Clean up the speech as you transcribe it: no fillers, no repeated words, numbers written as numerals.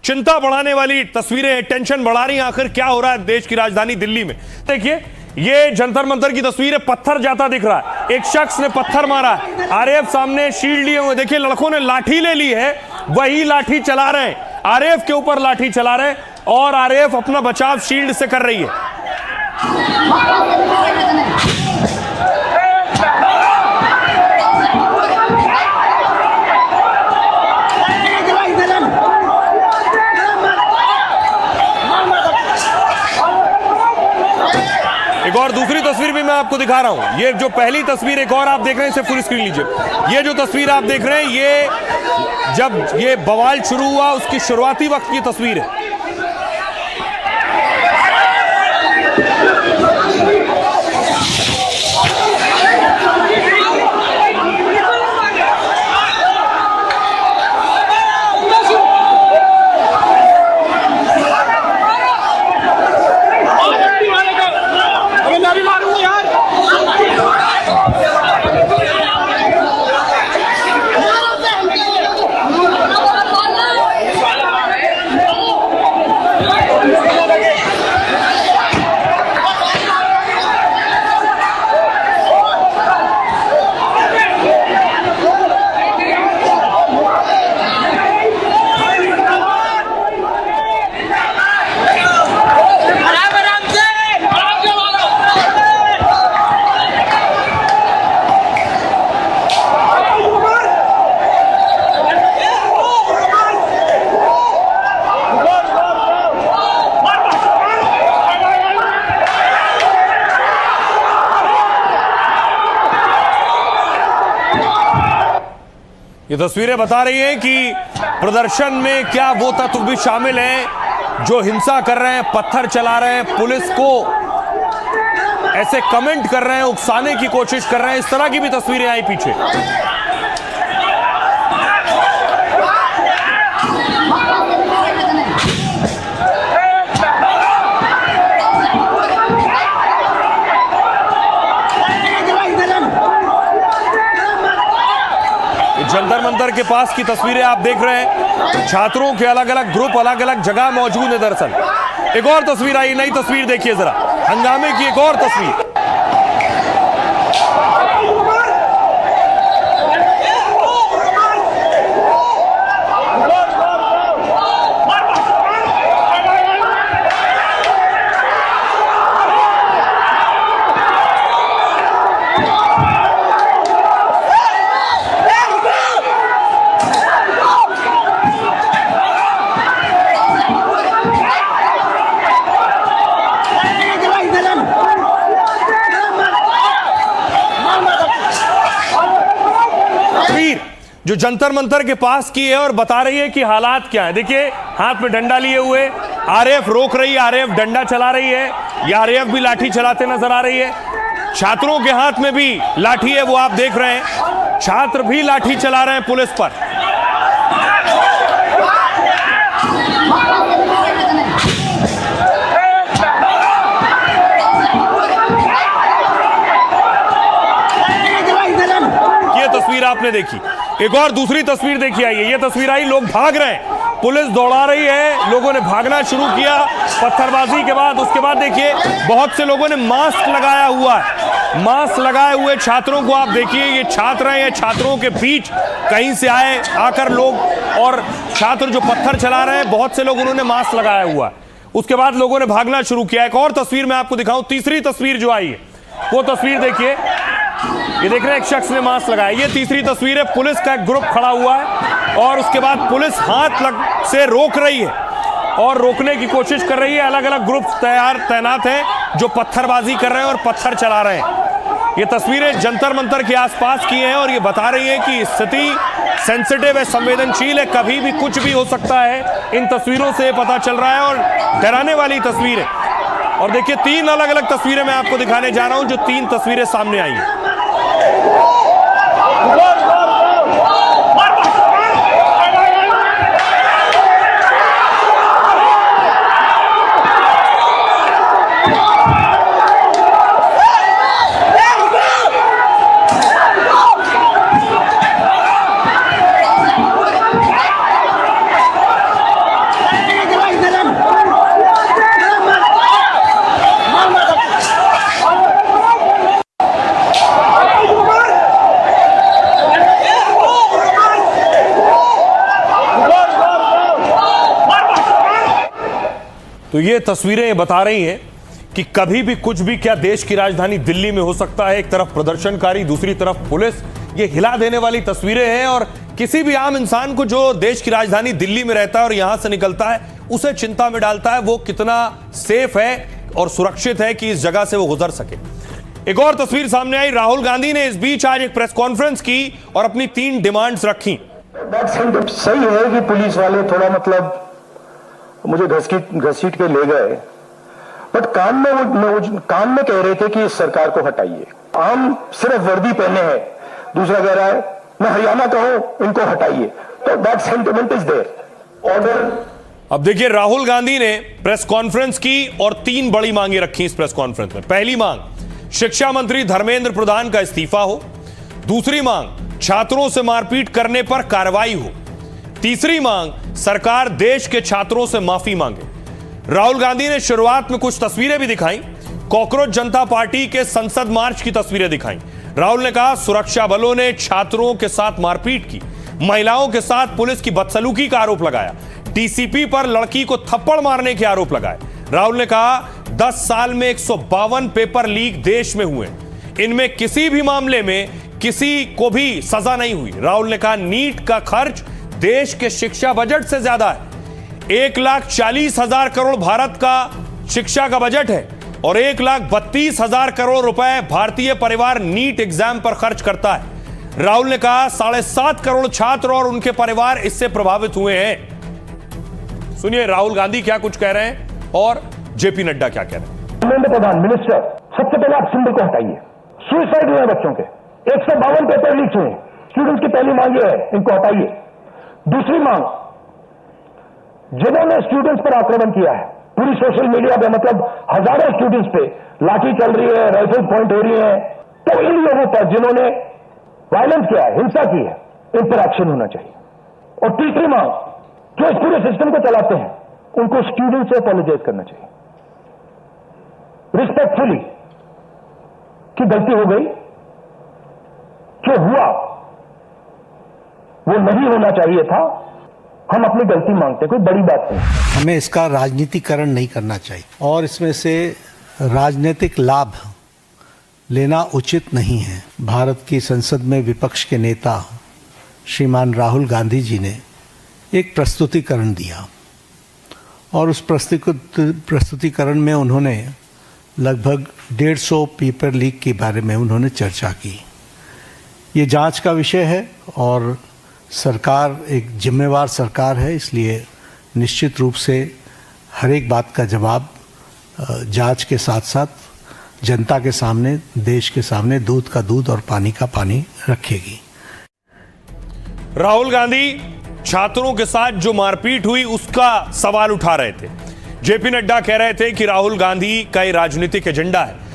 चिंता बढ़ाने वाली तस्वीरें, टेंशन बढ़ा रही हैं। आखिर क्या हो रहा है देश की राजधानी दिल्ली में? देखिए, ये जंतर मंतर की तस्वीर है। पत्थर जाता दिख रहा है, एक शख्स ने पत्थर मारा है। आरएएफ सामने शील्ड लिए हुए, देखिए लड़कों ने लाठी ले ली है, वही लाठी चला रहे हैं, आरएएफ के ऊपर लाठी चला रहे हैं और आरएएफ अपना बचाव शील्ड से कर रही है। एक और दूसरी तस्वीर भी मैं आपको दिखा रहा हूं। ये जो पहली तस्वीर एक और आप देख रहे हैं, इसे फुल स्क्रीन लीजिए। ये जो तस्वीर आप देख रहे हैं, ये जब ये बवाल शुरू हुआ उसकी शुरुआती वक्त की तस्वीर है। ये तस्वीरें बता रही हैं कि प्रदर्शन में क्या वो तत्व भी शामिल हैं जो हिंसा कर रहे हैं, पत्थर चला रहे हैं, पुलिस को ऐसे कमेंट कर रहे हैं, उकसाने की कोशिश कर रहे हैं। इस तरह की भी तस्वीरें आई पीछे। जंतर मंतर के पास की तस्वीरें आप देख रहे हैं। छात्रों के अलग अलग ग्रुप अलग अलग जगह मौजूद है। दरअसल एक और तस्वीर आई, नई तस्वीर देखिए जरा, हंगामे की एक और तस्वीर। जो जंतर मंतर के पास की है और बता रही है कि हालात क्या है। देखिए, हाथ में डंडा लिए हुए आरएएफ रोक रही है, आरएएफ डंडा चला रही है, या आरएएफ भी लाठी चलाते नजर आ रही है। छात्रों के हाथ में भी लाठी है, वो आप देख रहे हैं, छात्र भी लाठी चला रहे हैं पुलिस पर। ये तस्वीर आपने देखी। एक और दूसरी तस्वीर देखिए, आइए, ये तस्वीर आई, लोग भाग रहे हैं, पुलिस दौड़ा रही है, लोगों ने भागना शुरू किया पत्थरबाजी के बाद। उसके बाद देखिए बहुत से लोगों ने मास्क लगाया हुआ है। मास्क लगाए हुए छात्रों को आप देखिए, ये छात्र हैं, ये छात्रों के बीच कहीं से आकर लोग और छात्र जो पत्थर चला रहे हैं, बहुत से लोग उन्होंने मास्क लगाया हुआ है। उसके बाद लोगों ने भागना शुरू किया। एक और तस्वीर मैं आपको दिखाऊं, तीसरी तस्वीर जो आई है वो तस्वीर देखिए, ये देख रहे हैं एक शख्स ने मास्क लगाया। ये तीसरी तस्वीर है, पुलिस का एक ग्रुप खड़ा हुआ है और उसके बाद पुलिस हाथ से रोक रही है और रोकने की कोशिश कर रही है। अलग अलग ग्रुप तैनात हैं जो पत्थरबाजी कर रहे हैं और पत्थर चला रहे हैं। ये तस्वीरें जंतर मंतर के आसपास की हैं और ये बता रही है कि स्थिति सेंसिटिव है, संवेदनशील है, कभी भी कुछ भी हो सकता है। इन तस्वीरों से पता चल रहा है और डराने वाली तस्वीर है। और देखिए, तीन अलग अलग तस्वीरें मैं आपको दिखाने जा रहा हूं, जो तीन तस्वीरें सामने आई हैं। तो ये तस्वीरें बता रही हैं कि कभी भी कुछ भी क्या देश की राजधानी दिल्ली में हो सकता है। एक तरफ प्रदर्शनकारी, दूसरी तरफ पुलिस। ये हिला देने वाली तस्वीरें हैं और किसी भी आम इंसान को जो देश की राजधानी दिल्ली में रहता है और यहां से निकलता है, उसे चिंता में डालता है वो कितना सेफ है और सुरक्षित है कि इस जगह से वो गुजर सके। एक और तस्वीर सामने आई। राहुल गांधी ने इस बीच आज एक प्रेस कॉन्फ्रेंस की और अपनी 3 डिमांड्स रखी। बात सही है कि पुलिस वाले थोड़ा मतलब मुझे घसीट के ले गए, बट कान में कह रहे थे कि इस सरकार को हटाइए। आम सिर्फ वर्दी पहने हैं, दूसरा कह रहा है मैं हरियाणा का हूं, इनको हटाइए। तो that sentiment is there. Order. अब देखिए, राहुल गांधी ने प्रेस कॉन्फ्रेंस की और 3 बड़ी मांगे रखी इस प्रेस कॉन्फ्रेंस में। पहली मांग, शिक्षा मंत्री धर्मेंद्र प्रधान का इस्तीफा हो। दूसरी मांग, छात्रों से मारपीट करने पर कार्रवाई हो। तीसरी मांग, सरकार देश के छात्रों से माफी मांगे। राहुल गांधी ने शुरुआत में कुछ तस्वीरें भी दिखाई, कॉकरोच जनता पार्टी के संसद मार्च की तस्वीरें दिखाई। राहुल ने कहा सुरक्षा बलों ने छात्रों के साथ मारपीट की, महिलाओं के साथ पुलिस की बदसलूकी का आरोप लगाया, टीसीपी पर लड़की को थप्पड़ मारने के आरोप लगाए। राहुल ने कहा 10 साल में 152 पेपर लीक देश में हुए, इनमें किसी भी मामले में किसी को भी सजा नहीं हुई। राहुल ने कहा नीट का खर्च देश के शिक्षा बजट से ज्यादा है। 1,40,000 करोड़ भारत का शिक्षा का बजट है और 1,32,000 करोड़ रुपए भारतीय परिवार नीट एग्जाम पर खर्च करता है। राहुल ने कहा 7.5 करोड़ छात्र और उनके परिवार इससे प्रभावित हुए हैं। सुनिए राहुल गांधी क्या कुछ कह रहे हैं और जेपी नड्डा क्या कह रहे हैं। धर्मेंद्र प्रधान मिनिस्टर, सबसे पहले आप सिंबल को हटाइए। सुसाइड हुए बच्चों के 152 पेपर लीक हुए। स्टूडेंट्स की पहली मांग यह है, इनको हटाइए। दूसरी मांग, जिन्होंने स्टूडेंट्स पर आक्रमण किया है, पूरी सोशल मीडिया पे मतलब हजारों स्टूडेंट्स पे लाठी चल रही है, राइफल पॉइंट हो रही है, तो इन लोगों पर जिन्होंने वायलेंस किया है, हिंसा की है, इन पर एक्शन होना चाहिए। और तीसरी मांग, जो इस पूरे सिस्टम को चलाते हैं, उनको स्टूडेंट से अपॉलोजाइज करना चाहिए रिस्पेक्टफुली कि गलती हो गई, जो हुआ वो नहीं होना चाहिए था, हम अपनी गलती मांगते हैं, कोई बड़ी बात नहीं। हमें इसका राजनीतिकरण नहीं करना चाहिए और इसमें से राजनीतिक लाभ लेना उचित नहीं है। भारत की संसद में विपक्ष के नेता श्रीमान राहुल गांधी जी ने एक प्रस्तुतिकरण दिया और उस प्रस्तुतिकरण में उन्होंने लगभग 150 पेपर लीक के बारे में उन्होंने चर्चा की। ये जांच का विषय है और सरकार एक जिम्मेवार सरकार है, इसलिए निश्चित रूप से हर एक बात का जवाब जांच के साथ साथ जनता के सामने, देश के सामने दूध का दूध और पानी का पानी रखेगी। राहुल गांधी छात्रों के साथ जो मारपीट हुई उसका सवाल उठा रहे थे। जेपी नड्डा कह रहे थे कि राहुल गांधी का ये राजनीतिक एजेंडा है।